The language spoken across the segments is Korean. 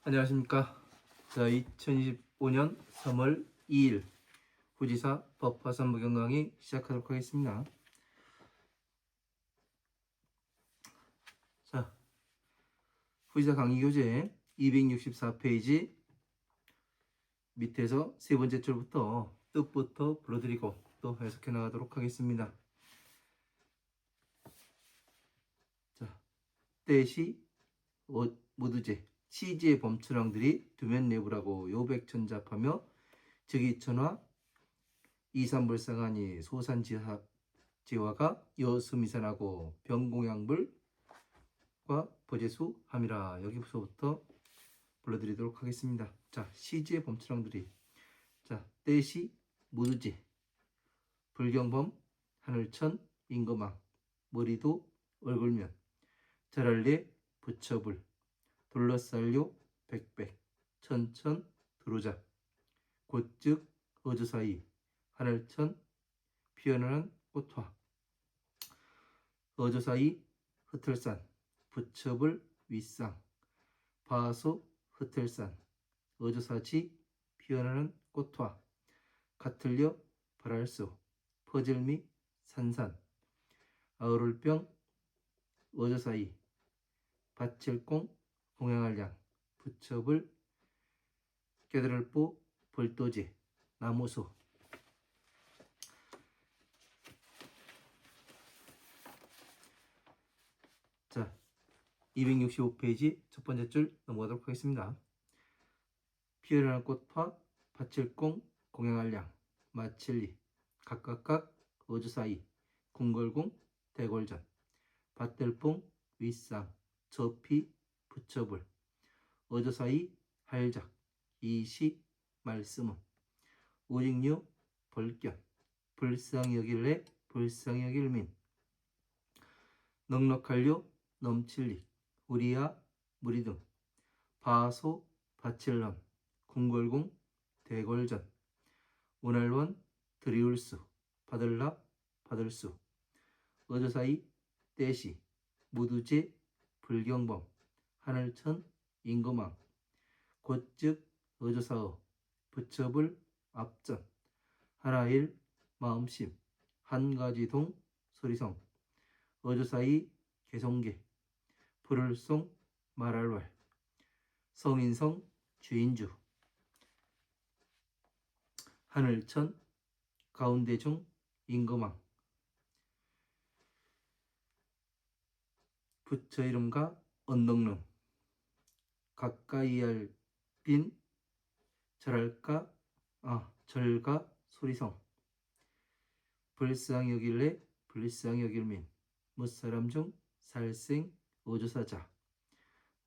안녕하십니까. 자, 2025년 3월 2일 후지사 법화산부경 강의 시작하도록 하겠습니다. 자, 후지사 강의 교재 264페이지 밑에서 세 번째 줄부터 뜻부터 불러드리고 또 해석해 나가도록 하겠습니다. 자, 때시 모두제 치지의 범천왕들이 두면 내부라고 요백천잡하며 즉위천화 이산불상하니 소산지화가 여수미산하고 병공양불과 보제수함이라. 여기서부터 불러드리도록 하겠습니다. 자, 시지의 범천왕들이, 자, 때시 무두지 불경범 하늘천 임금왕 머리도 얼굴면 절할례 부처불 둘러쌀요 백백 천천 두루자 곧즉 어주사이 하늘천 피어나는 꽃화 어주사이 흩틀산 부처불 윗상 바소 흩틀산 어주사지 피어나는 꽃화 같을려 발할수 퍼질미 산산 아우를병 어주사이 밭칠공 공양알량 부처불 깨달을보 벌도지 나무수. 자, 265페이지 첫 번째 줄 넘어가도록 하겠습니다. 피어나는 꽃화 밭칠공 공양알량 마칠리 각각각 어주사이 궁궐궁 대궐전 밭들뽕 윗상 저피 부처불 어주사이 할작 이시 말씀은 오직류 벌견 불쌍여길래 불쌍여길민 넉넉할려 넘칠릭 우리야 무리등 바소 바칠람 궁궐궁 대궐전 오날원 드리울수 받을라 받을수 어주사이 때시 무두제 불경범 하늘천 임금왕 곧즉 어주사어 부처불 앞전 하나일 마음심 한가지동 소리성 어주사이 개성계 불을송 말할왈 성인성 주인주 하늘천 가운데중 임금왕 부처 이름과 언덕릉 가까이할 빈 절가 소리성 불쌍여길래 불쌍여길민 무사람 중 살생 어주사자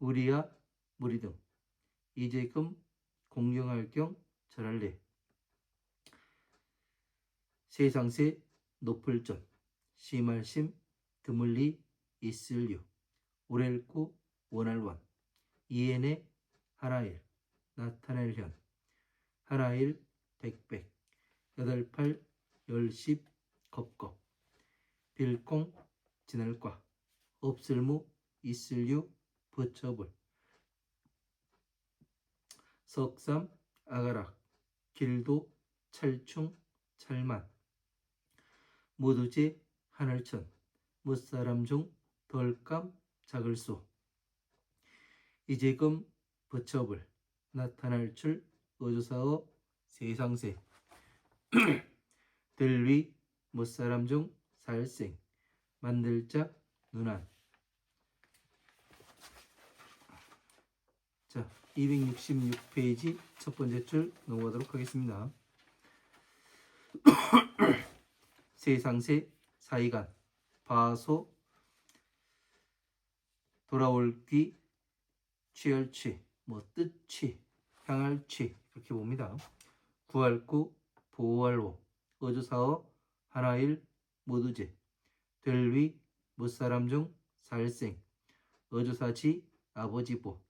우리야 무리등 이제금 공경할 경 절할례 세상세 높을전 심할심 드물리 있을류 오렐구 원할원 이에네 하라일 나타낼현 하라일 백백 여덟팔 열십 겁겁 빌공 지낼과 없을무 있을유 부처불 석삼 아가락 길도 찰충 찰만 모두제 하늘천 무사람 중 덜감 작을소 이제금 부처불 나타날 줄 어주사어 세상세 들위 무사람 중 살생 만들짝 눈안. 자, 266페이지 첫 번째 줄 넘어가도록 하겠습니다. 세상세 사이간 바소 돌아올귀 취열취 뜻취 향할취 이렇게 봅니다. 구할구 보호할호 어주사어 하나일 모두제 될위 무사람 중 살생 어주사지 아버지보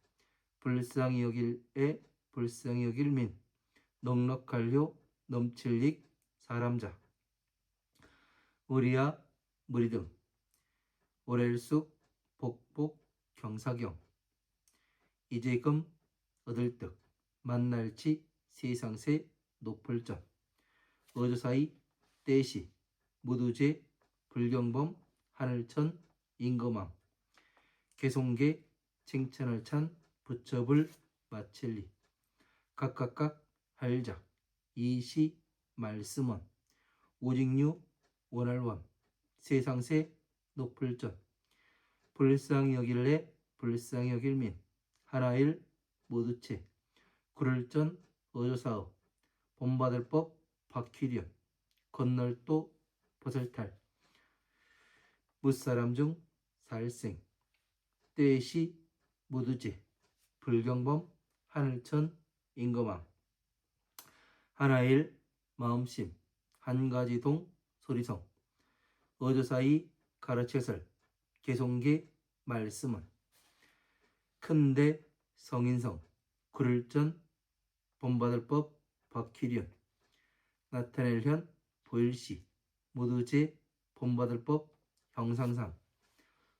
불쌍히 여길에 불쌍히 여길민 넉넉할효 넘칠릭 사람자 우리야 무리등 오렐숙 복복 경사경 이제금 얻을 득 만날치 세상새 높을 전 어조사이 떼시 무두제 불경범 하늘천 임금왕 개송계 칭찬을 찬 부처불 마칠리 각각각 할작 이시 말씀원 오직류 원할원 세상새 높을 전 불쌍히 여길래 불쌍히 여길민 하나일 모두체 구를전 어조사업 본받을 법 박휘련 건널도 버설탈 무사람 중 살생 떼시 무두제 불경범 하늘천 임금왕 하나일 마음심 한가지동 소리성 어조사이 가르체설 개송계 말씀은 큰대 성인성 구를전 본받을 법 박휘련 나타낼 현 보일시 모두제 본받을 법 형상상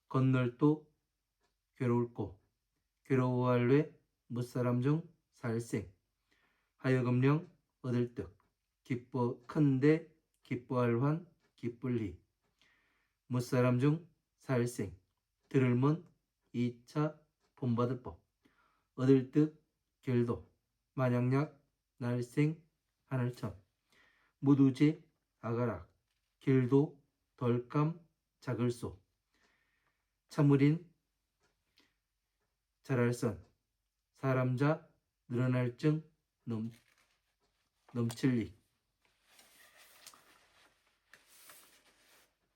건널도 괴로울고 괴로워할래 무사람 중 살생 하여금령 얻을 득 기뻐 큰데 기뻐할 환 기쁠리 무사람 중 살생 들을문 2차 본받을 법 얻을 득 결도 만약약 날생 하늘천 무두제 아가락 길도 덜감 작을소 참을인 잘할선 사람자 늘어날 증 넘칠리.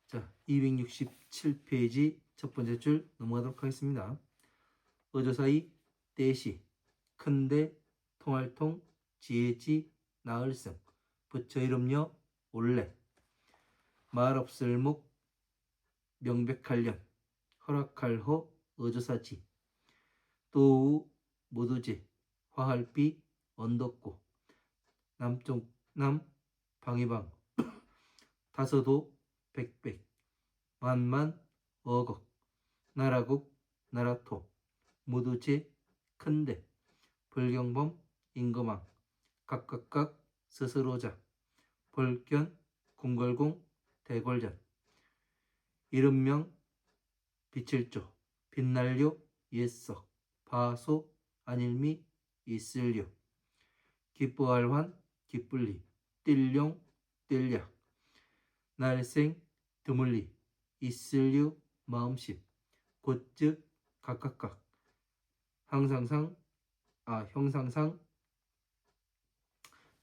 자, 267페이지 첫 번째 줄 넘어가도록 하겠습니다. 어조사이 떼시 큰데 통할통 지혜지 나을승 부처 이름여 올래 말 없을목 명백할련 허락할허 어조사지 또우 모두제 화할비 언덕고 남쪽 남 방위방 다서도 백백 만만 어걱 나라국 나라토 모두제 큰데 불경범 임금왕 각각각 스스로자 벌견 궁궐공 대궐전 이름명 빛을조 빛날려 옛석 바소 안일미 있을려 기뻐할 환 기쁠리 띨룡 띨략 날생 드물리 있을려 마음심 곧즉 각각각 형상상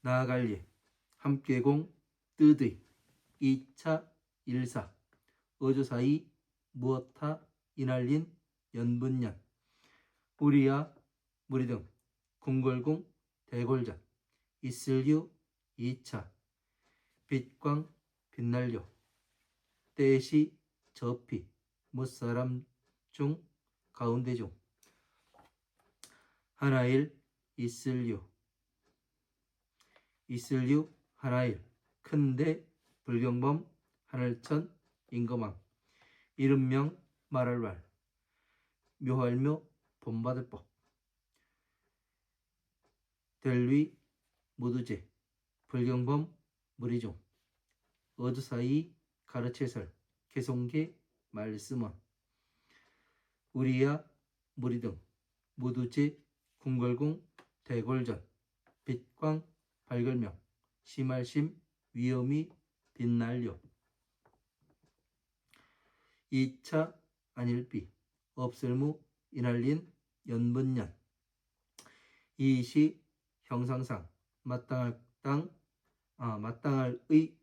나아갈예 함께공 뜨드이 2차 일사 어조사이 무엇타 이날린 연분년 우리야 무리등 궁궐공 대궐전 있을유 2차 빛광 빛날려 떼시 저피 무사람 중 가운데 중 하나일 있을유 하나일 큰데 불경범 하늘천 임금왕 이름명 말할말 묘할묘 본받을 법 델위 무두제 불경범 무리종 어조사이 가르체설 개송계 말씀원 우리야 무리등 무두제 궁궐공 대궐전 빛광 발걸명 심할심 위엄이 빛날려 2차 안일비 없을무 이날린 연분년 이시 형상상 마땅할 의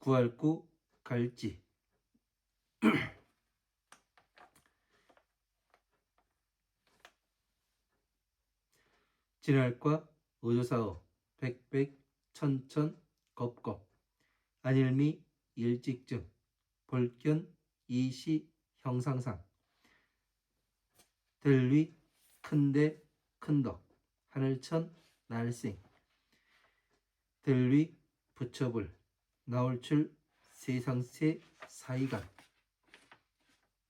구할구 갈지 진할과 어조사어 백백 천천 겁겁 안일미 일직증 벌견 이시 형상상 델위 큰데 큰덕 하늘천 날생 델위 부처불 나올출 세상새 사이간.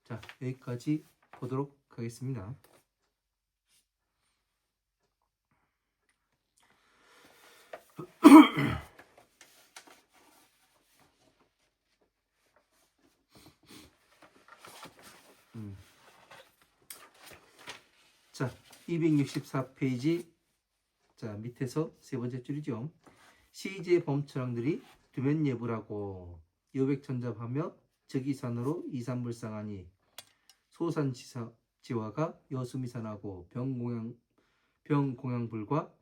자, 여기까지 보도록 하겠습니다. 자, 264페이지 자 밑에서 세 번째 줄이죠. 시제 범천왕들이 두면예불하고 여백천잡하며 즉위산으로 이산불상하니 소산지화가 여수미산하고 병공양불과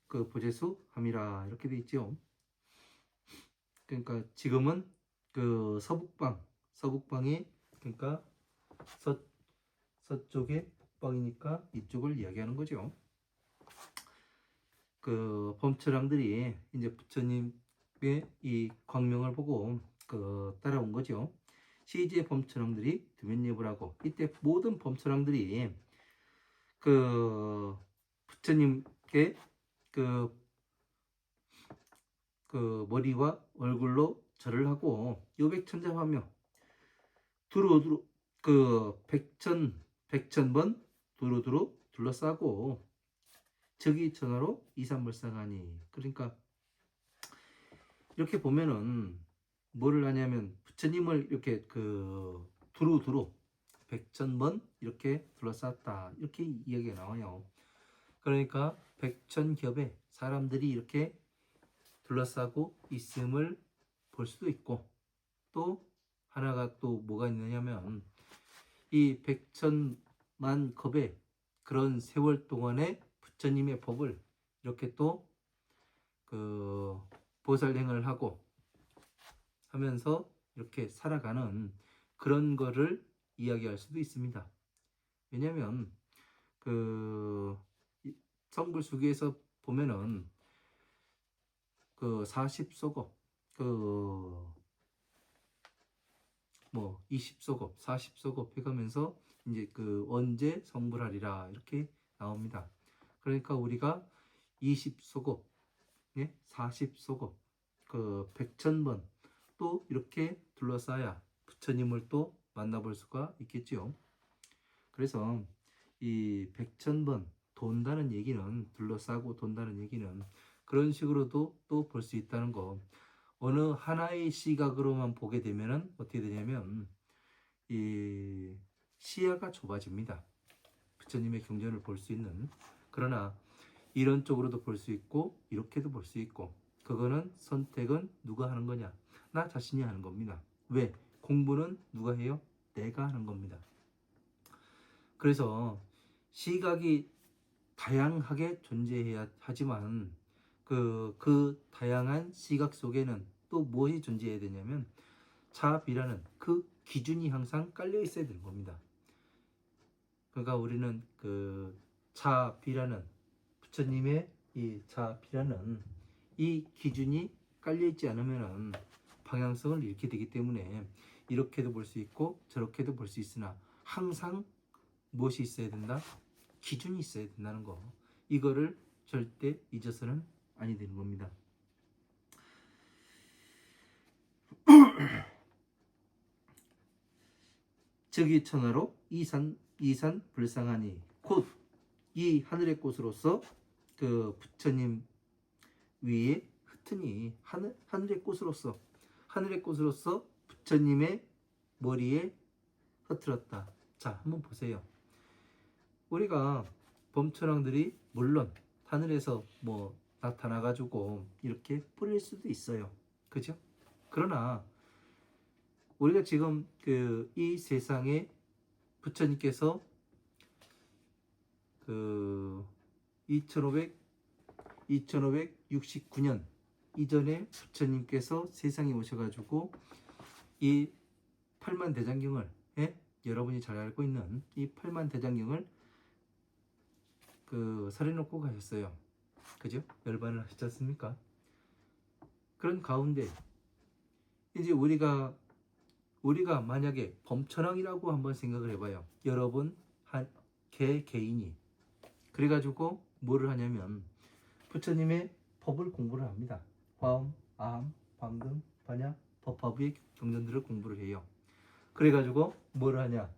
그 보재수 함이라 이렇게 돼 있죠. 그러니까 지금은 그 서북방에 그러니까 서쪽에 북방이니까 이쪽을 이야기하는 거죠. 그 범처랑들이 이제 부처님의 이 광명을 보고 그 따라온 거죠. 시제 범처랑들이 두면예불 하고 이때 모든 범처랑들이 그 부처님께 그 머리와 얼굴로 절을 하고 요백천잡하며 두루두루 그 백천번 두루두루 둘러싸고 즉위천하로 이산불상하니. 그러니까 이렇게 보면은 뭐를 하냐면 부처님을 이렇게 그 두루두루 백천번 이렇게 둘러쌌다 이렇게 이야기가 나와요. 그러니까 백천겹에 사람들이 이렇게 둘러싸고 있음을 볼 수도 있고, 또 하나가 또 뭐가 있느냐면 이 백천만 겁에 그런 세월 동안에 부처님의 법을 이렇게 또 그 보살행을 하고 하면서 이렇게 살아가는 그런 거를 이야기할 수도 있습니다. 왜냐면 그 성불수기에서 보면은 그 40소급 그 뭐 20소급 40소급 해가면서 이제 그 언제 성불하리라 이렇게 나옵니다. 그러니까 우리가 20소급, 예? 40소급, 그 100,000번 또 이렇게 둘러싸야 부처님을 또 만나볼 수가 있겠지요. 그래서 이 100,000번 돈다는 얘기는, 둘러싸고 돈다는 얘기는 그런 식으로도 또 볼 수 있다는 거. 어느 하나의 시각으로만 보게 되면은 어떻게 되냐면 이 시야가 좁아집니다. 부처님의 경전을 볼 수 있는. 그러나 이런 쪽으로도 볼 수 있고 이렇게도 볼 수 있고, 그거는 선택은 누가 하는 거냐? 나 자신이 하는 겁니다. 왜? 공부는 누가 해요? 내가 하는 겁니다. 그래서 시각이 다양하게 존재해야 하지만 그 다양한 시각 속에는 또 무엇이 존재해야 되냐면 자비라는 그 기준이 항상 깔려 있어야 되는 겁니다. 그러니까 우리는 그 자비라는 부처님의 이 자비라는 이 기준이 깔려 있지 않으면 방향성을 잃게 되기 때문에 이렇게도 볼 수 있고 저렇게도 볼 수 있으나 항상 무엇이 있어야 된다? 기준이 있어야 된다는 거. 이거를 절대 잊어서는 아니 되는 겁니다. 즉위천하로 이산 불상하니, 곧 이 하늘의 꽃으로서 그 부처님 위에 흩으니, 하늘의 꽃으로서 부처님의 머리에 흩어졌다. 자, 한번 보세요. 우리가 범천왕들이 물론 하늘에서 뭐 나타나가지고 이렇게 뿌릴 수도 있어요. 그죠? 그러나 우리가 지금 그 이 세상에 부처님께서 그 2569년 이전에 부처님께서 세상에 오셔가지고 이 팔만대장경을, 여러분이 잘 알고 있는 이 팔만대장경을 그 설해놓고 가셨어요. 그죠? 열반을 하셨지 않습니까? 그런 가운데 이제 우리가 만약에 범천왕이라고 한번 생각을 해봐요. 여러분 한 개인이 그래가지고 뭐를 하냐면 부처님의 법을 공부를 합니다. 화엄, 아함, 방금, 반야, 법화부의 경전들을 공부를 해요. 그래가지고 뭐를 하냐?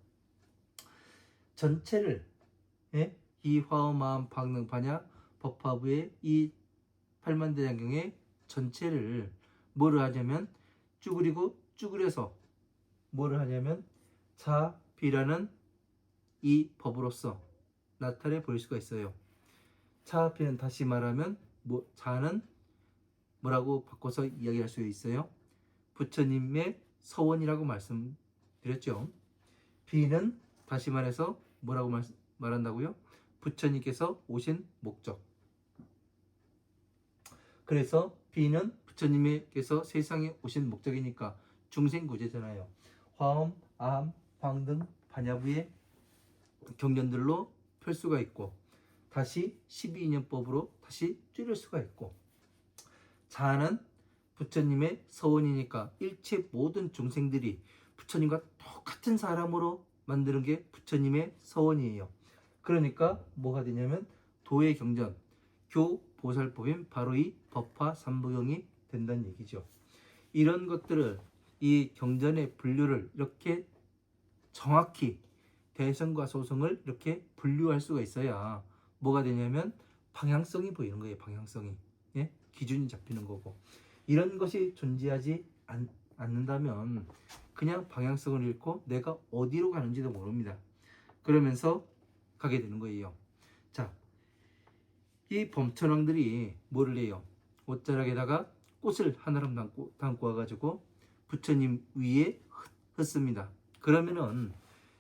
전체를 예? 이 화엄암 방능 반야 법화부의 이 팔만대장경의 전체를 뭐를 하냐면 쭈그리고 쭈그려서 뭐를 하냐면 차비라는 이 법으로서 나타내 보일 수가 있어요. 차비는 다시 말하면 자는 뭐라고 바꿔서 이야기할 수 있어요? 부처님의 서원이라고 말씀드렸죠. 비는 다시 말해서 뭐라고 말한다고요? 부처님께서 오신 목적. 그래서 비는 부처님께서 세상에 오신 목적이니까 중생구제잖아요. 화엄, 암, 방등, 반야부의 경전들로 펼 수가 있고 다시 12인연법으로 다시 줄일 수가 있고 자는 부처님의 서원이니까 일체 모든 중생들이 부처님과 똑같은 사람으로 만드는 게 부처님의 서원이에요. 그러니까 뭐가 되냐면 도의 경전, 교보살법인 바로 이 법화 삼부경이 된다는 얘기죠. 이런 것들을 이 경전의 분류를 이렇게 정확히 대성과 소성을 이렇게 분류할 수가 있어야 뭐가 되냐면 방향성이 보이는 거예요. 방향성이. 예? 기준이 잡히는 거고. 이런 것이 존재하지 않는다면 그냥 방향성을 잃고 내가 어디로 가는지도 모릅니다. 그러면서 가게 되는 거예요. 자, 이 범천왕들이 뭐를 해요? 옷자락에다가 꽃을 하나름 담고 와가지고 부처님 위에 흩습니다. 그러면은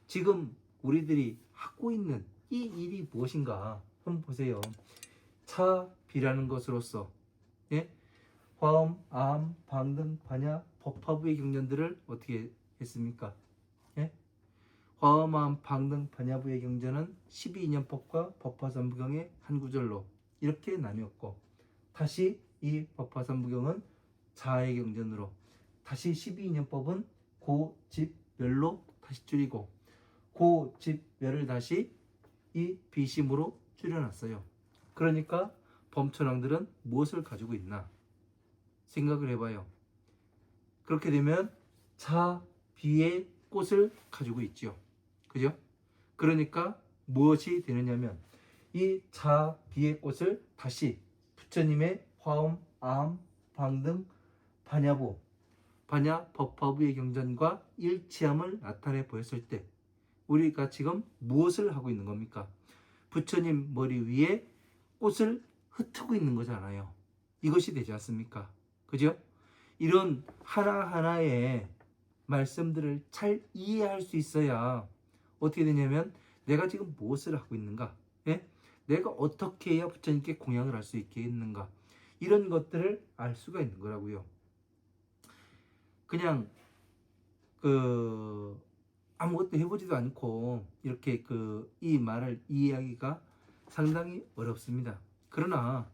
지금 우리들이 하고 있는 이 일이 무엇인가 한번 보세요. 차비라는 것으로서 예? 화엄, 암, 방등, 반야, 법화부의 경전들을 어떻게 했습니까? 예? 화엄, 암, 방등, 반야부의 경전은 12인연법과 법화삼부경의 한 구절로 이렇게 나뉘었고 다시 이 법화삼부경은 자의 경전으로 다시 12인연법은 고집멸로 다시 줄이고 고집멸을 다시 이 비심으로 줄여놨어요. 그러니까 범천왕들은 무엇을 가지고 있나 생각을 해봐요. 그렇게 되면 자, 비의 꽃을 가지고 있죠. 그죠? 그러니까 무엇이 되느냐면 이 자, 비의 꽃을 다시 부처님의 화엄, 암, 방등, 반야부, 반야 법화부의 경전과 일치함을 나타내 보였을 때 우리가 지금 무엇을 하고 있는 겁니까? 부처님 머리 위에 꽃을 흩트고 있는 거잖아요. 이것이 되지 않습니까? 그죠? 이런 하나하나의 말씀들을 잘 이해할 수 있어야 어떻게 되냐면 내가 지금 무엇을 하고 있는가? 예? 내가 어떻게 해야 부처님께 공양을 할 수 있겠는가? 이런 것들을 알 수가 있는 거라고요. 그냥 아무것도 해보지도 않고 이렇게 이 말을 이해하기가 상당히 어렵습니다. 그러나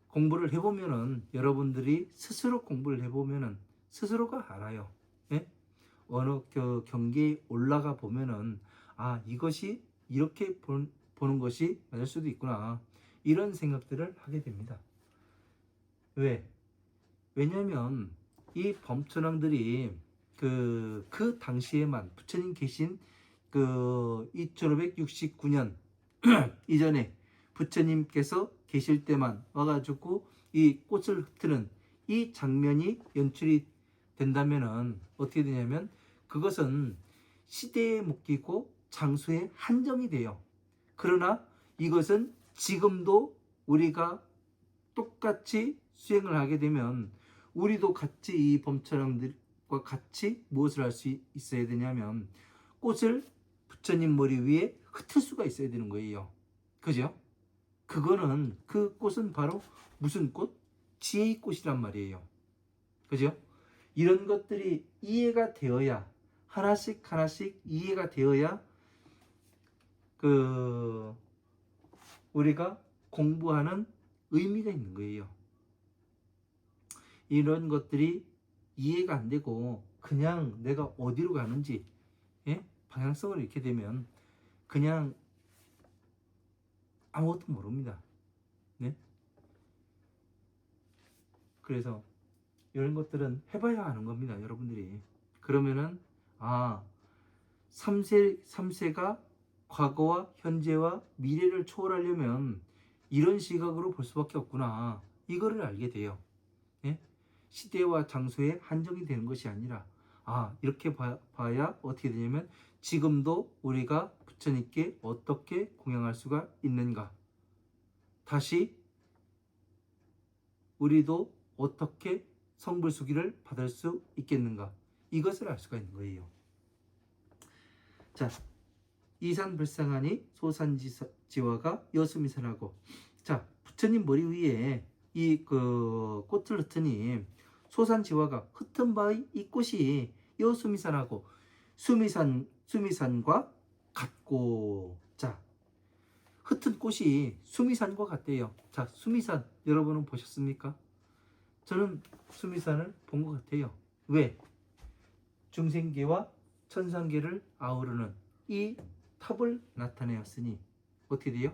공부를 해보면은 여러분들이 스스로 공부를 해보면은 스스로가 알아요. 예? 어느 경계에 올라가 보면은 이것이 이렇게 보는 것이 맞을 수도 있구나 이런 생각들을 하게 됩니다. 왜? 왜냐하면 이 범천왕들이 그 당시에만 부처님 계신 2569년 이전에 부처님께서 계실 때만 와가지고 이 꽃을 흩트는 이 장면이 연출이 된다면은 어떻게 되냐면 그것은 시대에 묶이고 장소에 한정이 돼요. 그러나 이것은 지금도 우리가 똑같이 수행을 하게 되면 우리도 같이 이 범천왕들과 같이 무엇을 할 수 있어야 되냐면 꽃을 부처님 머리 위에 흩을 수가 있어야 되는 거예요. 그죠? 그거는 그 꽃은 바로 무슨 꽃? 지혜의 꽃이란 말이에요. 그죠? 이런 것들이 이해가 되어야 하나씩 이해가 되어야 우리가 공부하는 의미가 있는 거예요. 이런 것들이 이해가 안 되고 그냥 내가 어디로 가는지 방향성을 잃게 되면 그냥 아무것도 모릅니다. 네? 그래서 이런 것들은 해봐야 하는 겁니다. 여러분들이. 그러면은 3세가 과거와 현재와 미래를 초월하려면 이런 시각으로 볼 수밖에 없구나. 이거를 알게 돼요. 예? 시대와 장소에 한정이 되는 것이 아니라 이렇게 봐야 어떻게 되냐면 지금도 우리가 부처님께 어떻게 공양할 수가 있는가, 다시 우리도 어떻게 성불수기를 받을 수 있겠는가, 이것을 알 수가 있는 거예요. 자, 이산불상하니 소산지화가 여수미산하고, 자, 부처님 머리 위에 이 꽃을 흩으니 소산지화가 흩은 바의 이 꽃이 여수미산하고 수미산과 같고, 자, 흩은 꽃이 수미산과 같대요. 자, 수미산 여러분은 보셨습니까? 저는 수미산을 본 것 같아요. 왜? 중생계와 천상계를 아우르는 이 탑을 나타내었으니 어떻게 돼요?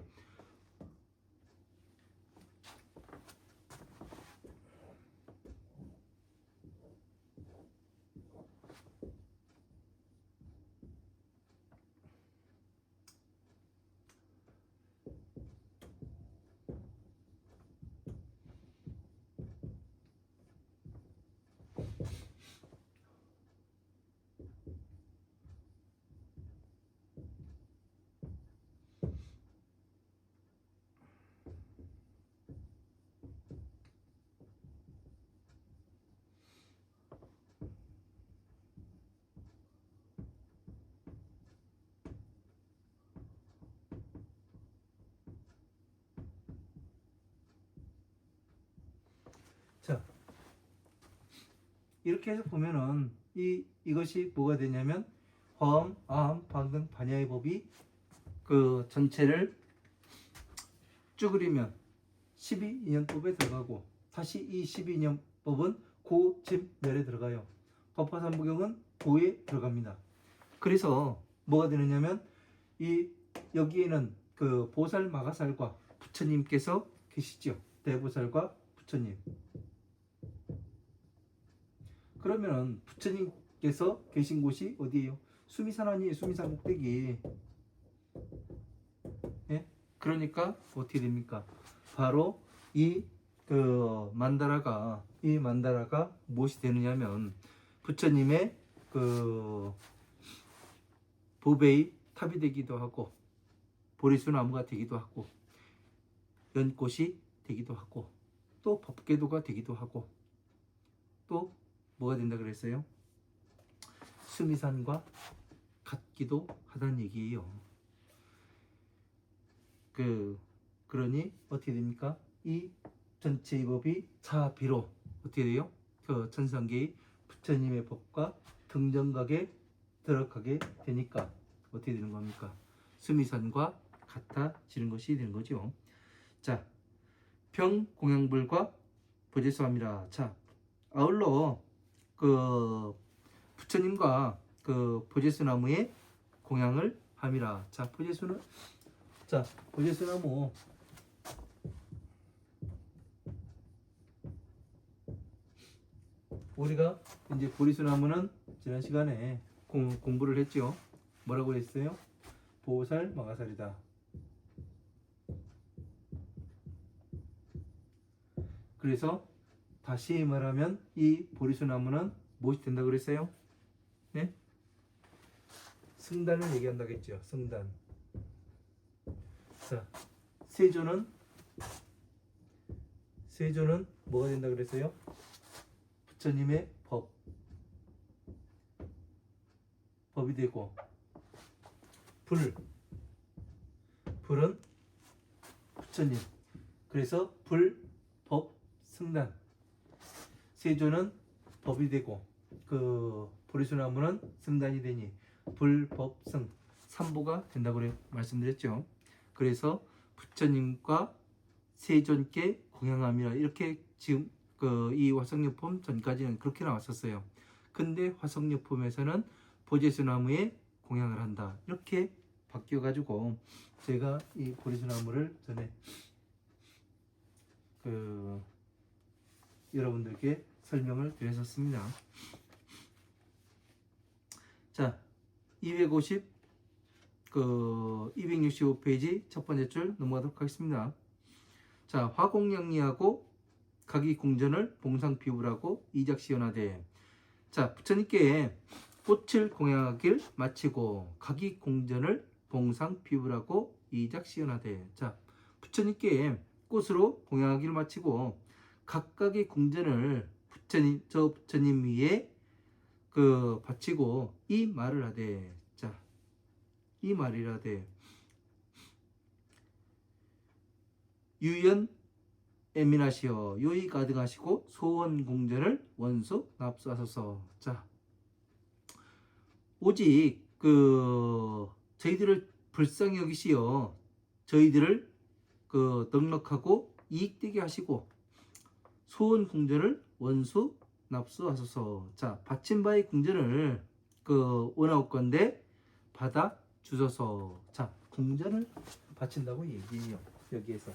자, 이렇게 해서 보면은 이것이 뭐가 되냐면 화엄, 아함, 방등, 반야의 법이 그 전체를 쭈그리면 12인연법에 들어가고, 다시 이 12인연법은 고집멸에 들어가요. 법화삼부경은 고에 들어갑니다. 그래서 뭐가 되느냐면 여기에는 그 보살 마가살과 부처님께서 계시죠. 대보살과 부처님. 그러면 부처님께서 계신 곳이 어디예요? 수미산 아니에요? 수미산 꼭대기. 예? 그러니까 어떻게 됩니까? 바로 이 만다라가 무엇이 되느냐면 부처님의 그 보배의 탑이 되기도 하고, 보리수나무가 되기도 하고, 연꽃이 되기도 하고, 또 법궤도가 되기도 하고, 또 뭐가 된다 그랬어요? 수미산과 같기도 하다는 얘기예요. 그러니 어떻게 됩니까? 이 전체의 법이 차비로 어떻게 돼요? 그 천상계의 부처님의 법과 등정각에 들어가게 되니까 어떻게 되는 겁니까? 수미산과 같아지는 것이 되는 거죠. 자, 병공양불과 보제수함이라. 자, 아울러 그 부처님과 그 보제수나무에 공양을 함이라. 자, 보제수나무 우리가 이제 보리수나무는 지난 시간에 공부를 했죠. 뭐라고 했어요? 보살 마가살이다. 그래서 다시 말하면 이 보리수나무는 무엇이 된다 그랬어요? 네? 승단을 얘기한다고 했죠. 승단. 자, 세조는 뭐가 된다 그랬어요? 부처님의 법이 되고, 불은 부처님. 그래서 불, 법, 승단. 세조는 법이 되고, 그 보리수나무는 승단이 되니 불, 법, 승 삼보가 된다고 말씀드렸죠. 그래서 부처님과 세존께 공양함이라, 이렇게 지금 이 화성유품 전까지는 그렇게 나왔었어요. 근데 화성유품에서는 보제수나무에 공양을 한다, 이렇게 바뀌어 가지고 제가 이 보리수나무를 전에 여러분들께 설명을 드렸었습니다. 자, 250 그 265페이지 첫 번째 줄 넘어가도록 하겠습니다. 자, 화공양리하고 각이공전을 봉상비우라고 이작시연하되. 자, 부처님께 꽃을 공양하길 마치고 각이공전을 봉상비우라고 이작시연하되. 자, 부처님께 꽃으로 공양하기를 마치고 각각의 궁전을 저 부처님 위에 그 바치고 이 말을 하되. 자, 이 말이라되 유연 애민하시어 요의 가득하시고 소원 궁전을 원수 납수하소서. 자, 오직 그 저희들을 불쌍히 여기시어 저희들을 그 넉넉하고 이익되게 하시고 소원 궁전을 원수 납수하소서. 자, 바친 바의 궁전을 그 원하옵건대 받아 주소서. 자, 궁전을 바친다고 얘기해요. 여기에서.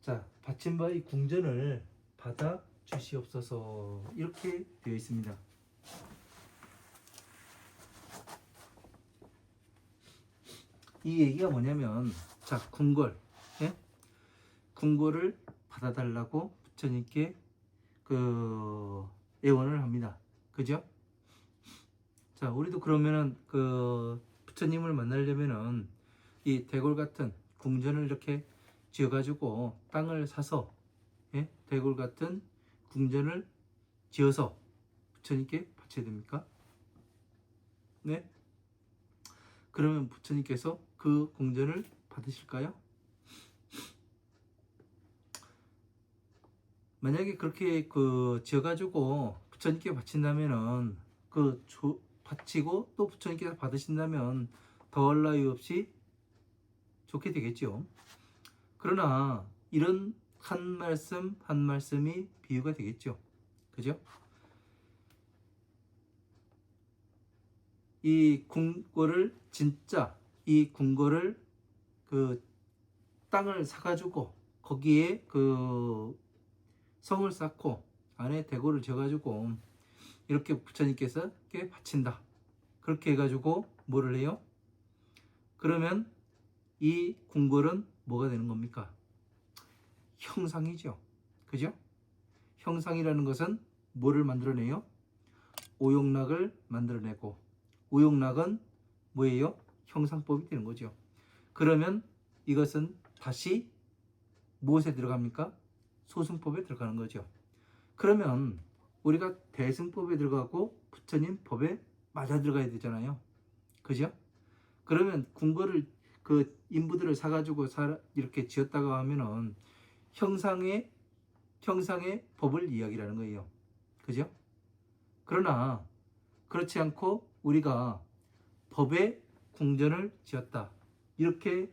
자, 바친 바의 궁전을 받아 주시옵소서. 이렇게 되어 있습니다. 이 얘기가 뭐냐면, 자, 궁궐, 예? 궁궐을 받아달라고 부처님께 그 애원을 합니다. 그죠? 자, 우리도 그러면은 그 부처님을 만나려면은 이 대궐 같은 궁전을 이렇게 지어가지고 땅을 사서, 예? 대궐 같은 궁전을 지어서 부처님께 바쳐야 됩니까? 네? 그러면 부처님께서 그 궁전을 받으실까요? 만약에 그렇게 그 지어가지고 부처님께 바친다면은 바치고 또 부처님께서 받으신다면 더할 나위 없이 좋게 되겠죠. 그러나 이런 한 말씀 한 말씀이 비유가 되겠죠. 그죠? 이 궁궐을 진짜 이 궁궐을 그 땅을 사가지고 거기에 그 성을 쌓고 안에 대궐을 지어가지고 이렇게 부처님께서 이렇게 바친다. 그렇게 해가지고 뭐를 해요? 그러면 이 궁궐은 뭐가 되는 겁니까? 형상이죠. 그죠? 형상이라는 것은 뭐를 만들어내요? 오용락을 만들어내고, 오용락은 뭐예요? 형상법이 되는 거죠. 그러면 이것은 다시 무엇에 들어갑니까? 소승법에 들어가는 거죠. 그러면 우리가 대승법에 들어가고 부처님 법에 맞아 들어가야 되잖아요. 그죠? 그러면 궁궐을 그 인부들을 사가지고 이렇게 지었다고 하면은 형상의 법을 이야기라는 거예요. 그죠? 그러나 그렇지 않고 우리가 법의 궁전을 지었다. 이렇게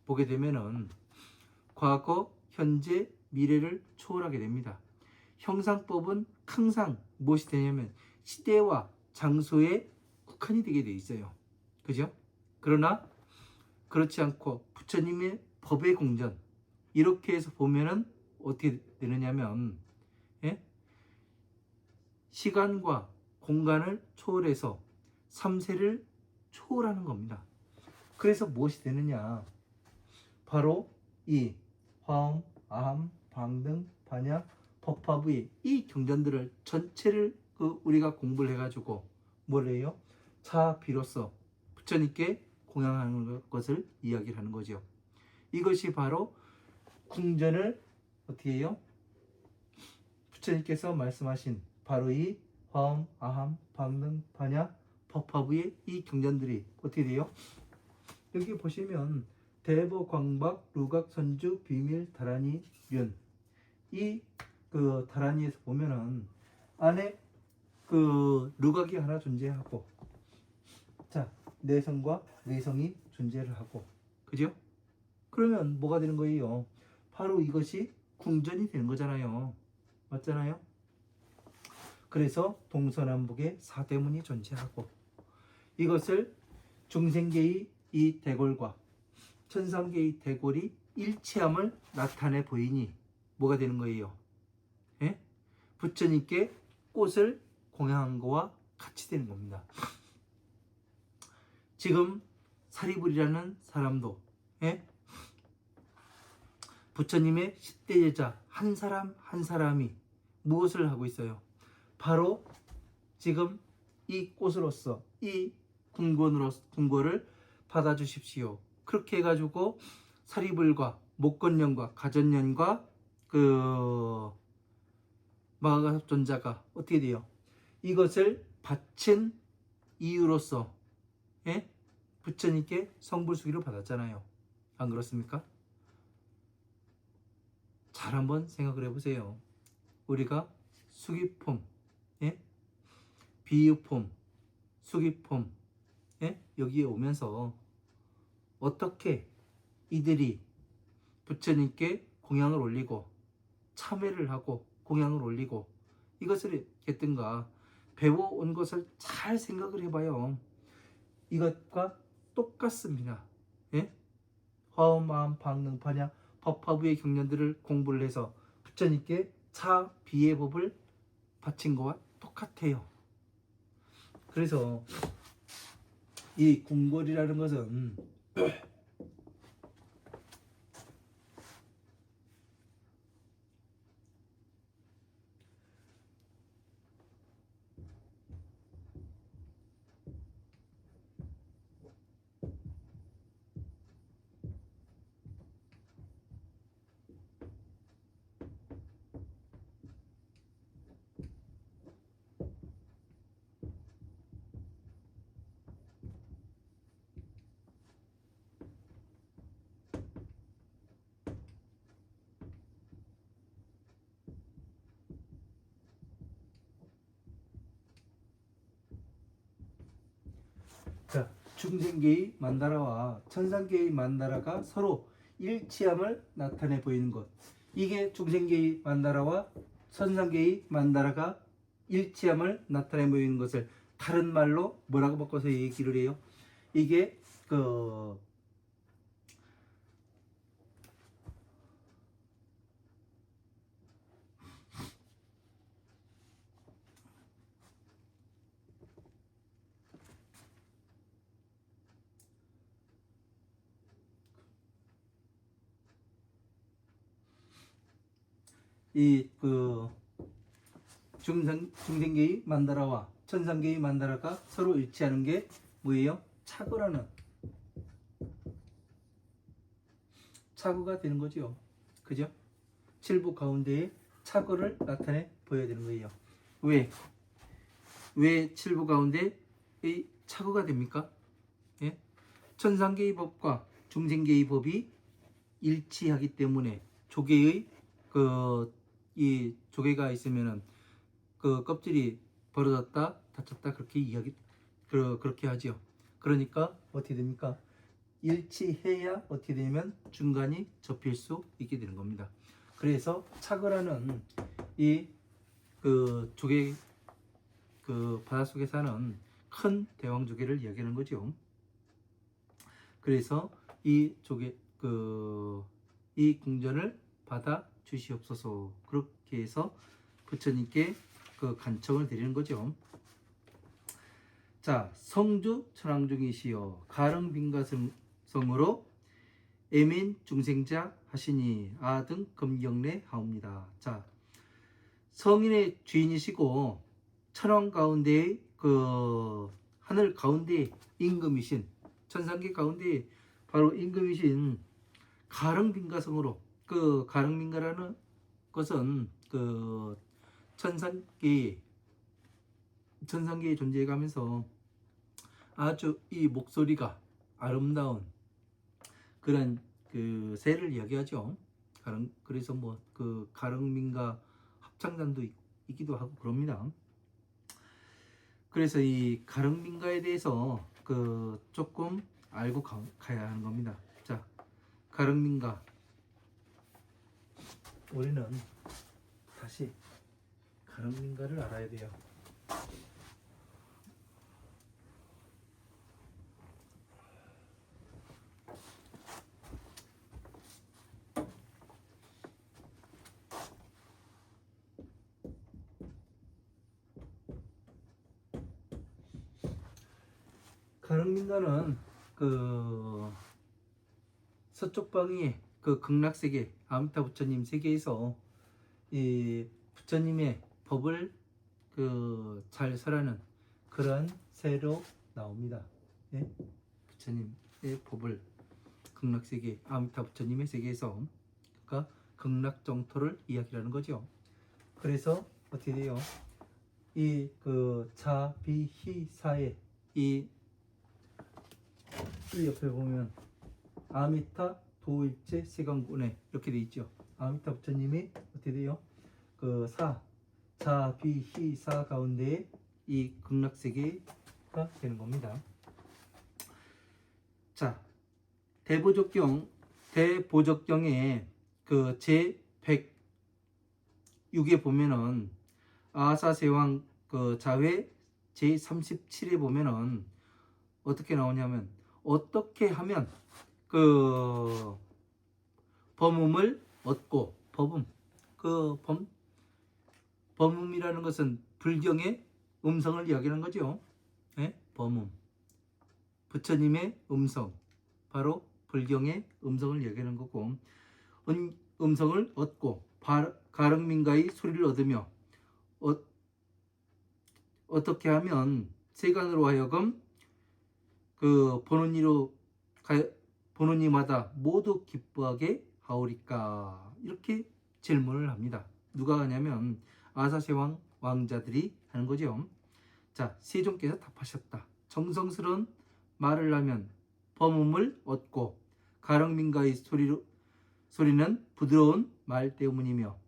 보게 되면은 과거, 현재, 미래를 초월하게 됩니다. 형상법은 항상 무엇이 되냐면 시대와 장소에 국한이 되게 돼 있어요. 그죠? 그러나 그렇지 않고 부처님의 법의 궁전 이렇게 해서 보면은 어떻게 되느냐면, 예? 시간과 공간을 초월해서 삼세를 초월하는 겁니다. 그래서 무엇이 되느냐? 바로 이 화엄, 아함, 방등, 반야, 법화부의 이 경전들을 전체를 우리가 공부를 해가지고 뭘 해요? 차 비로소 부처님께 공양하는 것을 이야기를 하는 거죠. 이것이 바로 궁전을 어떻게 해요? 부처님께서 말씀하신 바로 이 화엄, 아함, 방능, 반야, 법화부의 이 경전들이 어떻게 돼요? 여기 보시면 대보, 광박, 루각, 선주, 비밀, 다라니, 륜. 이 그 다라니에서 보면은 안에 그 루각이 하나 존재하고, 자, 내성과 외성이 존재를 하고, 그죠? 그러면 뭐가 되는 거예요? 바로 이것이 궁전이 되는 거잖아요. 맞잖아요? 그래서 동서남북의 사대문이 존재하고, 이것을 중생계의 이 대골과 천상계의 대골이 일체함을 나타내 보이니 뭐가 되는 거예요? 예? 부처님께 꽃을 공양한 거와 같이 되는 겁니다. 지금 사리불이라는 사람도, 예? 부처님의 10대 제자 한 사람 한 사람이 무엇을 하고 있어요? 바로 지금 이 꽃으로서 이 궁궐을 받아주십시오. 그렇게 해가지고 사리불과 목건년과 가전년과 그 마가존자가 어떻게 돼요? 이것을 바친 이유로서, 예? 부처님께 성불수기를 받았잖아요. 안 그렇습니까? 잘 한번 생각을 해보세요. 우리가 수기품, 예? 비유품, 수기품, 예? 여기에 오면서 어떻게 이들이 부처님께 공양을 올리고 참회를 하고 공양을 올리고 이것을 했던가 배워온 것을 잘 생각을 해봐요. 이것과 똑같습니다. 예? 화엄, 마음, 방능, 반야, 법화부의 경전들을 공부를 해서 부처님께 차, 비의 법을 바친 것과 똑같아요. 그래서 이 궁궐이라는 것은 자, 중생계의 만다라와 천상계의 만다라가 서로 일치함을 나타내 보이는 것. 이게 중생계의 만다라와 천상계의 만다라가 일치함을 나타내 보이는 것을 다른 말로 뭐라고 바꿔서 얘기를 해요? 이게 중생계의 만다라와 천상계의 만다라가 서로 일치하는 게 뭐예요? 차거라는 차거가 되는 거죠. 그죠? 칠부 가운데에 차거를 나타내 보여야 되는 거예요. 왜 칠부 가운데 이 차거가 됩니까? 예? 천상계의 법과 중생계의 법이 일치하기 때문에 조개의 이 조개가 있으면은 그 껍질이 벌어졌다 닫혔다 그렇게 하지요. 그러니까 어떻게 됩니까? 일치해야 어떻게 되냐면 중간이 접힐 수 있게 되는 겁니다. 그래서 차거라는 이 조개 바닷속에 사는 큰 대왕조개를 이야기하는 거죠. 그래서 이 조개 이 궁전을 받아 주시옵소서, 그렇게 해서 부처님께 간청을 드리는 거죠. 자, 성주 천왕중이시여 가릉빈가성으로 애민 중생자 하시니 아등 검경래 하옵니다. 자, 성인의 주인이시고 천왕 가운데의 하늘 가운데 임금이신, 천상계 가운데 바로 임금이신 가릉빈가성으로, 가릉빈가라는 것은 천상계에 존재해 가면서 아주 이 목소리가 아름다운 그런 그 새를 이야기하죠. 그래서 뭐 그 가릉민가 합창단도 있기도 하고 그럽니다. 그래서 이 가릉민가에 대해서 그 조금 알고 가야 하는 겁니다. 자, 가릉민가 우리는 다시 가릉민가를 알아야 돼요. 가릉민가는 그 서쪽 방위의 그 극락세계 아미타 부처님 세계에서 이 부처님의 법을 그 잘 설하는 그러한 새로 나옵니다. 예? 부처님의 법을 극락세계 아미타 부처님의 세계에서 그러니까 극락정토를 이야기하는 거죠. 그래서 어떻게 돼요? 이 그 자비희사의 이 옆에 보면 아미타 도일체 세간군에 이렇게 돼 있죠. 아미타 부처님이 어떻게 돼요? 그 자비희사 가운데에 이 극락세계가 되는 겁니다. 자, 대보적경의 그 제106에 보면은 아사세왕 그 자회 제37에 보면은 어떻게 나오냐면 어떻게 하면 그 범음을 얻고 범음이라는 것은 불경의 음성을 이야기하는 거죠. 네? 범음 부처님의 음성 바로 불경의 음성을 이야기하는 거고 음성을 얻고 가릉민가의 소리를 얻으며 어떻게 하면 세간으로 하여금 그 보는 이마다 모두 기뻐하게 하오리까 이렇게 질문을 합니다. 누가 하냐면 아사세왕 왕자들이 하는 거죠. 자, 세종께서 답하셨다. 정성스러운 말을 하면 범음을 얻고 가릉민가의 소리는 부드러운 말 때문이며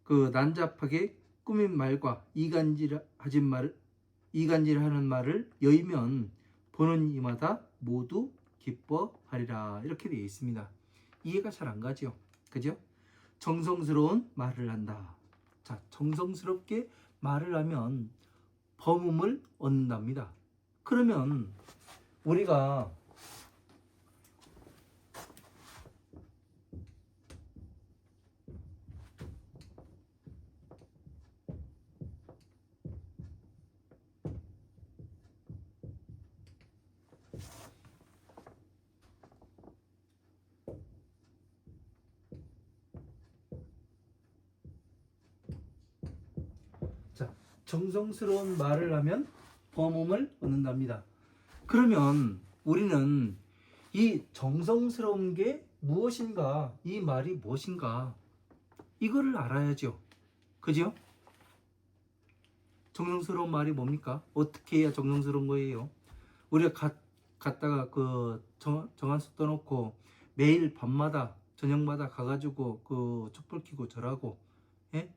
그 난잡하게 꾸민 말과 이간질하는 말을 여의면 보는 이마다 모두 기뻐하리라 이렇게 되어 있습니다. 이해가 잘 안 가죠? 그죠? 정성스러운 말을 한다. 자, 정성스럽게 말을 하면 범음을 얻는답니다. 그러면 우리가 정성스러운 말을 하면 범음을 얻는답니다. 그러면 우리는 이 정성스러운 게 무엇인가, 이 말이 무엇인가 이거를 알아야죠. 그죠? 정성스러운 말이 뭡니까? 어떻게 해야 정성스러운 거예요? 우리가 갔다가 그 정한수 떠놓고 매일 밤마다 저녁마다 가가지고 그 촛불 켜고 절하고 예?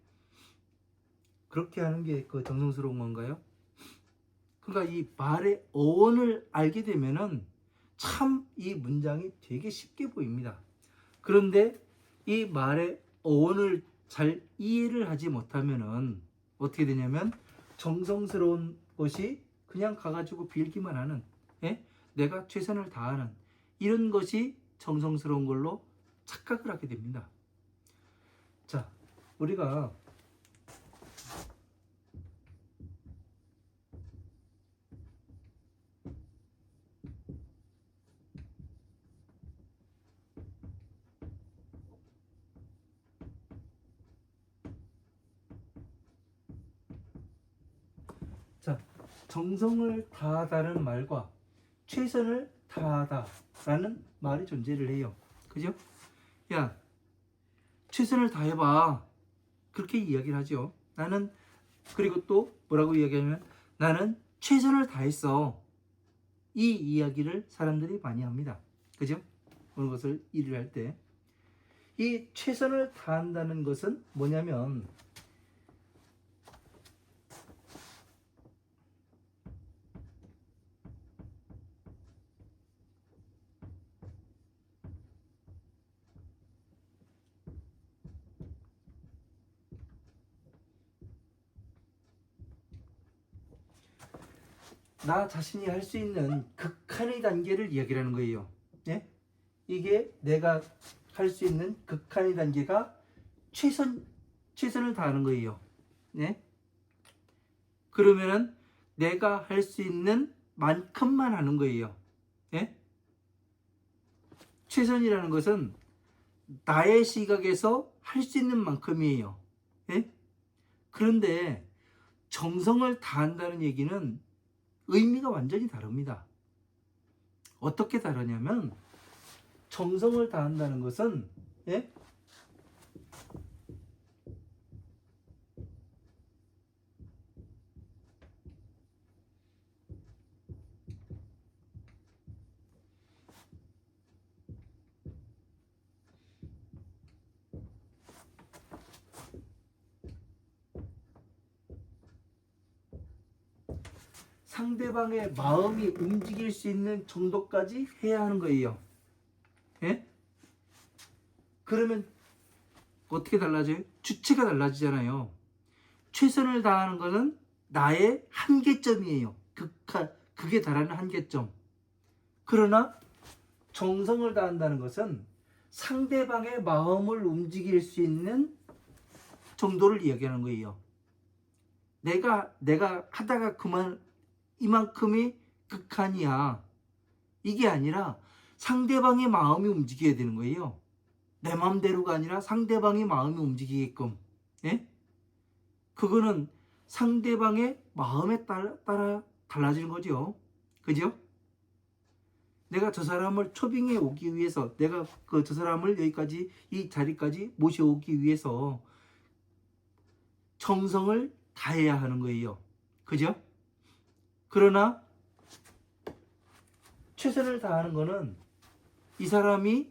그렇게 하는 게 그 정성스러운 건가요? 그러니까 이 말의 어원을 알게 되면은 참 이 문장이 되게 쉽게 보입니다. 그런데 이 말의 어원을 잘 이해를 하지 못하면은 어떻게 되냐면 정성스러운 것이 그냥 가가지고 빌기만 하는 내가 최선을 다하는 이런 것이 정성스러운 걸로 착각을 하게 됩니다. 자, 우리가 정성을 다하다는 말과 최선을 다하다라는 말이 존재를 해요. 그죠? 야, 최선을 다해봐. 그렇게 이야기를 하죠. 나는, 그리고 또 뭐라고 이야기하냐면 나는 최선을 다했어. 이 이야기를 사람들이 많이 합니다. 그죠? 어느 것을 일을 할 때. 이 최선을 다한다는 것은 뭐냐면 나 자신이 할 수 있는 극한의 단계를 이야기하는 거예요. 예? 이게 내가 할 수 있는 극한의 단계가 최선을 다하는 거예요. 예? 그러면은 내가 할 수 있는 만큼만 하는 거예요. 예? 최선이라는 것은 나의 시각에서 할 수 있는 만큼이에요. 예? 그런데 정성을 다한다는 얘기는 의미가 완전히 다릅니다. 어떻게 다르냐면 정성을 다한다는 것은 예? 상대방의 마음이 움직일 수 있는 정도까지 해야 하는 거예요. 예? 그러면 어떻게 달라져요? 주체가 달라지잖아요. 최선을 다하는 것은 나의 한계점이에요. 극에 달하는 한계점. 그러나 정성을 다한다는 것은 상대방의 마음을 움직일 수 있는 정도를 이야기하는 거예요. 내가 하다가 그만 이만큼이 극한이야. 이게 아니라 상대방의 마음이 움직여야 되는 거예요. 내 마음대로가 아니라 상대방의 마음이 움직이게끔. 예? 그거는 상대방의 마음에 따라 달라지는 거죠. 그죠? 내가 저 사람을 초빙해 오기 위해서, 내가 저 사람을 여기까지, 이 자리까지 모셔오기 위해서 정성을 다해야 하는 거예요. 그죠? 그러나 최선을 다하는 것은 이 사람이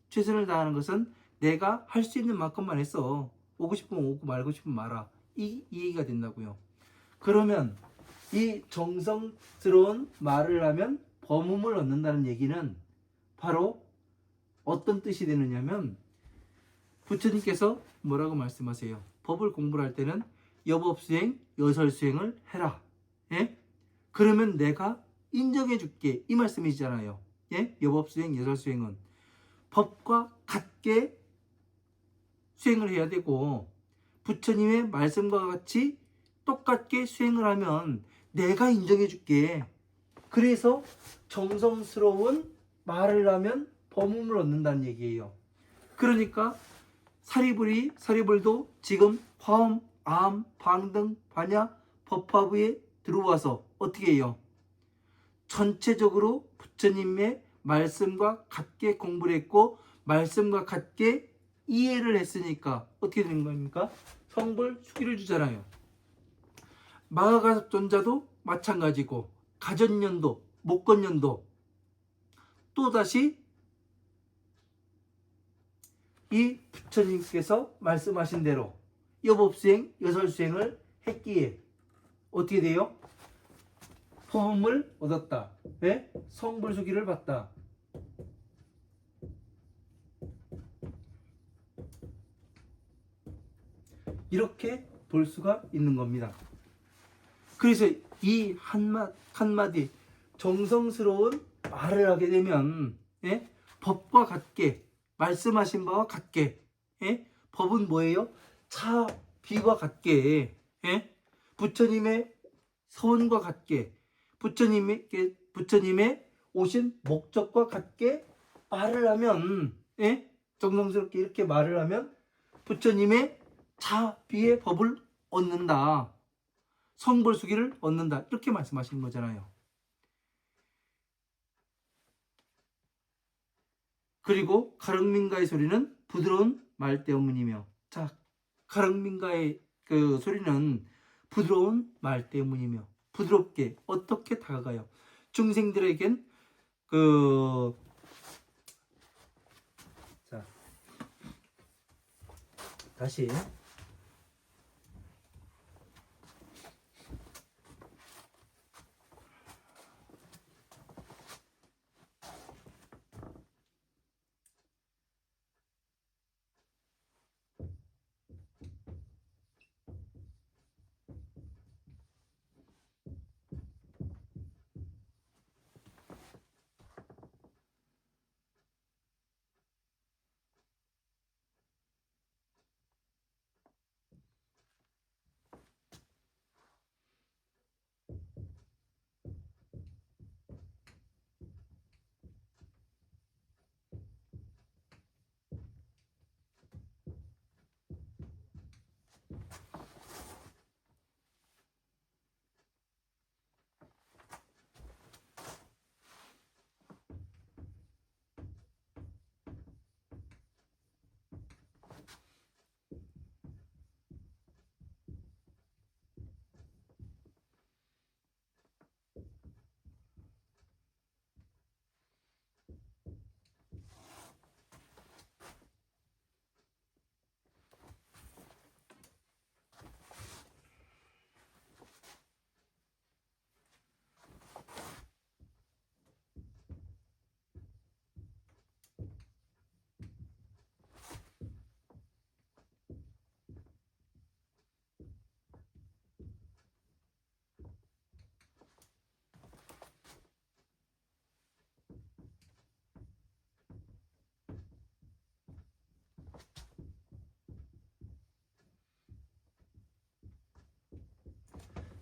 최선을 다하는 것은 내가 할 수 있는 만큼만 했어. 오고 싶으면 오고 말고 싶으면 말아. 이 얘기가 된다고요. 그러면 이 정성스러운 말을 하면 범음을 얻는다는 얘기는 바로 어떤 뜻이 되느냐면 부처님께서 뭐라고 말씀하세요? 법을 공부를 할 때는 여법수행, 여설수행을 해라. 예? 그러면 내가 인정해 줄게. 이 말씀이잖아요. 예? 여법수행, 여설수행은 법과 같게 수행을 해야 되고 부처님의 말씀과 같이 똑같게 수행을 하면 내가 인정해 줄게. 그래서 정성스러운 말을 하면 범음을 얻는다는 얘기예요. 그러니까 사리불도 지금 화엄, 암, 방등, 반야, 법화부에 들어와서 어떻게 해요? 전체적으로 부처님의 말씀과 같게 공부를 했고 말씀과 같게 이해를 했으니까 어떻게 되는 겁니까? 성불 수기를 주잖아요. 마가가섭존자도 마찬가지고 가전년도, 목건년도 또다시 이 부처님께서 말씀하신 대로 여법수행, 여설수행을 했기에 어떻게 돼요? 범음을 얻었다. 왜? 성불수기를 받다. 이렇게 볼 수가 있는 겁니다. 그래서 이 한마디 정성스러운 말을 하게 되면 예? 법과 같게 말씀하신 바와 같게 예? 법은 뭐예요? 차비와 같게 예? 부처님의 서원과 같게 부처님의 오신 목적과 같게 말을 하면 예? 정성스럽게 이렇게 말을 하면 부처님의 차비의 법을 얻는다. 성불수기를 얻는다. 이렇게 말씀하시는 거잖아요. 그리고 가릉민가의 소리는 부드러운 말 때문이며 자, 가릉민가의 그 소리는 부드러운 말 때문이며 부드럽게 어떻게 다가가요? 중생들에겐 그 자, 다시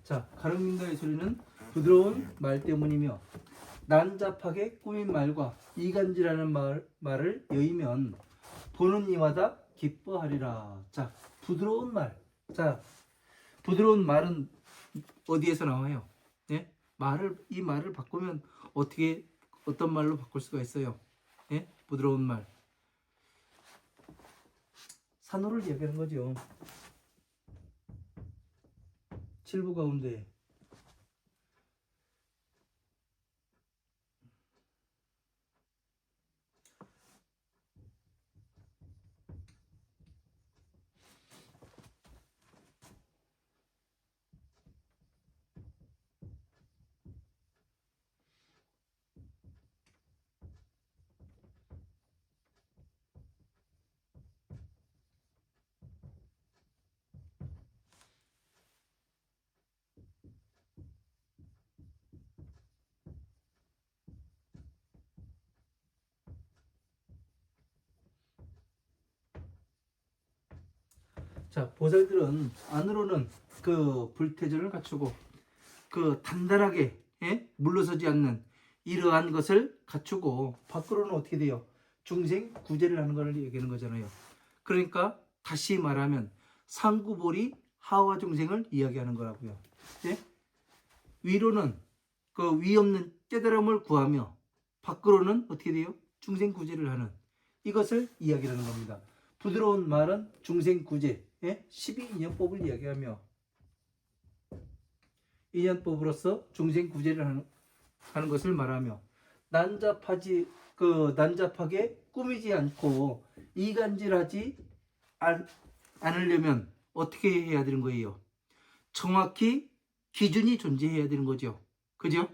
자, 가릉민가의 소리는 부드러운 말 때문이며 난잡하게 꾸민 말과 이간질하는 말을 여의면 보는 이마다 기뻐하리라. 자, 부드러운 말. 자, 부드러운 말은 어디에서 나와요? 예? 이 말을 바꾸면 어떤 말로 바꿀 수가 있어요? 예? 부드러운 말. 산호를 이야기하는 거죠. 칠부 가운데. 자, 보살들은 안으로는 그 불태전을 갖추고 그 단단하게 물러서지 않는 이러한 것을 갖추고 밖으로는 어떻게 돼요? 중생 구제를 하는 것을 얘기하는 거잖아요. 그러니까 다시 말하면 상구볼이 하와 중생을 이야기하는 거라고요. 예? 위로는 그 위 없는 깨달음을 구하며 밖으로는 어떻게 돼요? 중생 구제를 하는 이것을 이야기하는 겁니다. 부드러운 말은 중생 구제, 12인연법을 이야기하며 인연법으로서 중생 구제를 하는 것을 말하며 난잡하게 꾸미지 않고 이간질하지 않으려면 어떻게 해야 되는 거예요? 정확히 기준이 존재해야 되는 거죠. 그죠?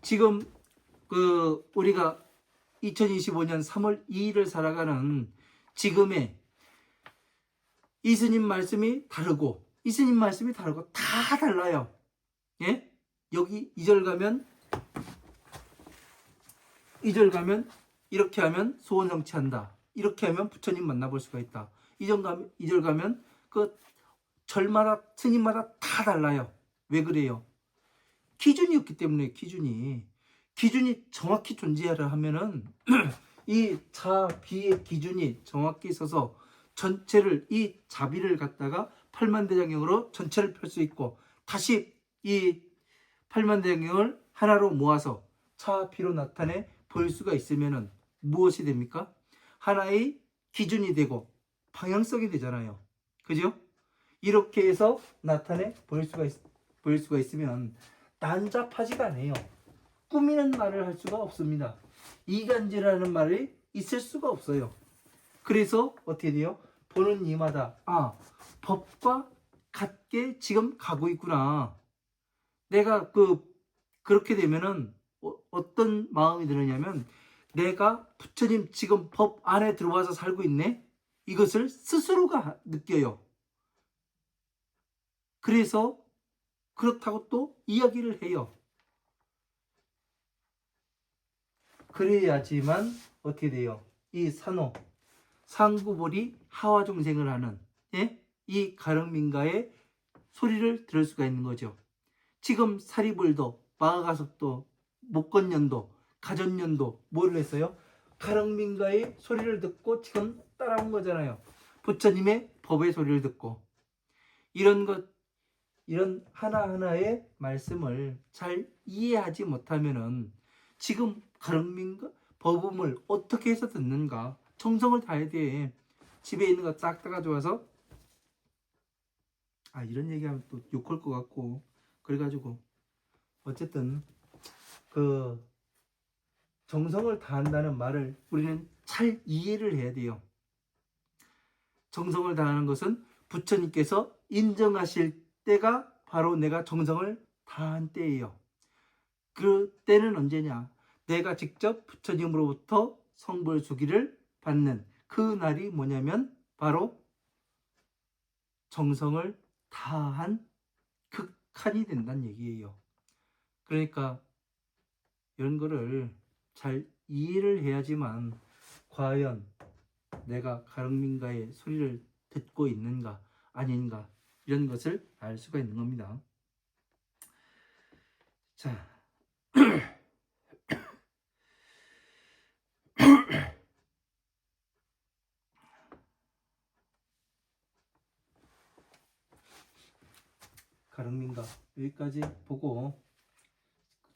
지금 우리가 2025년 3월 2일을 살아가는 지금의 이스님 말씀이 다르고 다 달라요. 예? 여기 2절 가면 이렇게 하면 소원 성취한다. 이렇게 하면 부처님 만나볼 수가 있다. 2절 가면 그 절마다 스님마다 다 달라요. 왜 그래요? 기준이 없기 때문에 기준이 정확히 존재하려 하면은 이 자비의 기준이 정확히 서서 전체를 이 자비를 갖다가 팔만대장경으로 전체를 펼 수 있고 다시 이 팔만대장경을 하나로 모아서 차비로 나타내 볼 수가 있으면은 무엇이 됩니까? 하나의 기준이 되고 방향성이 되잖아요. 그죠? 이렇게 해서 나타내 보일 수가 있으면 난잡하지가 않아요. 꾸미는 말을 할 수가 없습니다. 이간질하는 말이 있을 수가 없어요. 그래서 어떻게 돼요? 보는 이마다 법과 같게 지금 가고 있구나. 내가 그렇게 되면은 어떤 마음이 드느냐면 내가 부처님 지금 법 안에 들어와서 살고 있네. 이것을 스스로가 느껴요. 그래서 그렇다고 또 이야기를 해요. 그래야지만 어떻게 돼요? 이 산호, 상구볼이 하와종생을 하는 이 가릉민가의 소리를 들을 수가 있는 거죠. 지금 사리불도, 마가가섭도, 목건년도, 가전년도 뭐를 했어요? 가릉민가의 소리를 듣고 지금 따라온 거잖아요. 부처님의 법의 소리를 듣고 이런 하나하나의 말씀을 잘 이해하지 못하면은 지금 가릉민가 법음을 어떻게 해서 듣는가 정성을 다해야 돼. 집에 있는 거 딱 따가져와서 이런 얘기하면 또 욕할 것 같고 그래가지고 어쨌든 그 정성을 다한다는 말을 우리는 잘 이해를 해야 돼요. 정성을 다하는 것은 부처님께서 인정하실 때가 바로 내가 정성을 다한 때예요. 그 때는 언제냐? 내가 직접 부처님으로부터 성불수기를 받는 그 날이 뭐냐면 바로 정성을 다한 극한이 된다는 얘기예요. 그러니까 이런 거를 잘 이해를 해야지만 과연 내가 가릉민가의 소리를 듣고 있는가 아닌가 이런 것을 알 수가 있는 겁니다. 자, 가릉민가 여기까지 보고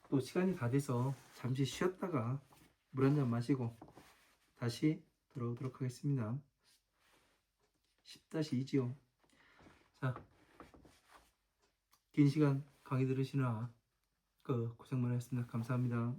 또 시간이 다 돼서 잠시 쉬었다가 물 한 잔 마시고 다시 들어오도록 하겠습니다. 10-2지요. 자, 긴 시간 강의 들으시느라 고생 많으셨습니다. 감사합니다.